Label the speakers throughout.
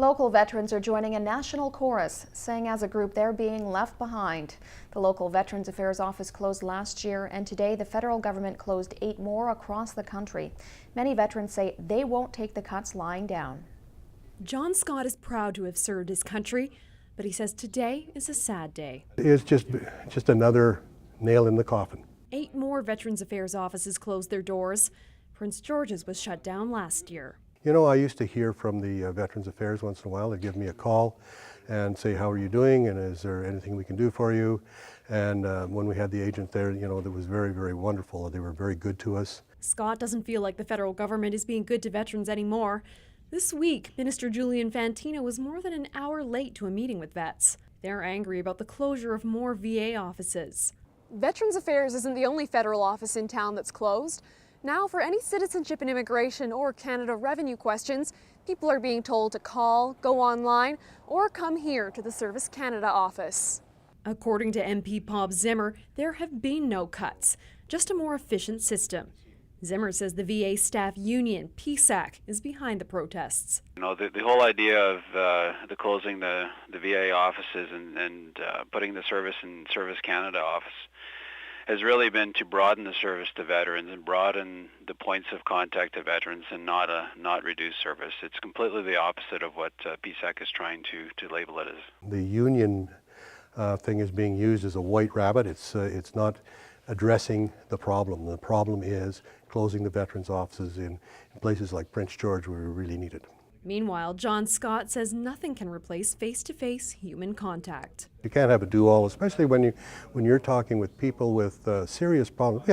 Speaker 1: Local veterans are joining a national chorus, saying as a group they're being left behind. The local Veterans Affairs office closed last year, and today the federal government closed 8 more across the country. Many veterans say they won't take the cuts lying down.
Speaker 2: John Scott is proud to have served his country, but he says today is a sad day.
Speaker 3: It's just another nail in the coffin.
Speaker 2: 8 more Veterans Affairs offices closed their doors. Prince George's was shut down last year.
Speaker 3: You know, I used to hear from the Veterans Affairs once in a while. They'd give me a call and say, how are you doing, and is there anything we can do for you? And when we had the agent there, you know, that was very, very wonderful. They were very good to us.
Speaker 2: Scott doesn't feel like the federal government is being good to veterans anymore. This week, Minister Julian Fantino was more than an hour late to a meeting with vets. They're angry about the closure of more VA offices.
Speaker 4: Veterans Affairs isn't the only federal office in town that's closed. Now, for any citizenship and immigration or Canada revenue questions, people are being told to call, go online, or come here to the Service Canada office.
Speaker 2: According to MP Bob Zimmer, there have been no cuts, just a more efficient system. Zimmer says the VA staff union, PSAC, is behind the protests.
Speaker 5: You know, the whole idea of the closing the VA offices and putting the Service Canada office has really been to broaden the service to veterans and broaden the points of contact to veterans and not reduce service. It's completely the opposite of what PSAC is trying to label it as.
Speaker 3: The union thing is being used as a white rabbit. It's not addressing the problem. The problem is closing the veterans offices in places like Prince George where we really need it.
Speaker 2: Meanwhile, John Scott says nothing can replace face-to-face human contact.
Speaker 3: You can't have a do-all, especially when you're talking with people with serious problems.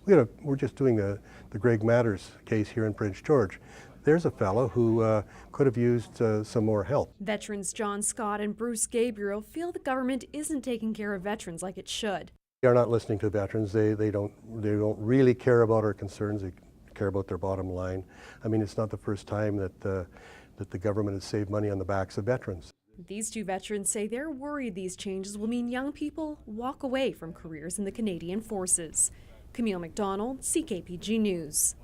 Speaker 3: We're just doing the Greg Matters case here in Prince George. There's a fellow who could have used some more help.
Speaker 2: Veterans John Scott and Bruce Gabriel feel the government isn't taking care of veterans like it should.
Speaker 3: They are not listening to veterans. They don't really care about our concerns. They care about their bottom line. I mean, it's not the first time that the government has saved money on the backs of veterans.
Speaker 2: These 2 veterans say they're worried these changes will mean young people walk away from careers in the Canadian Forces. Camille McDonald, CKPG News.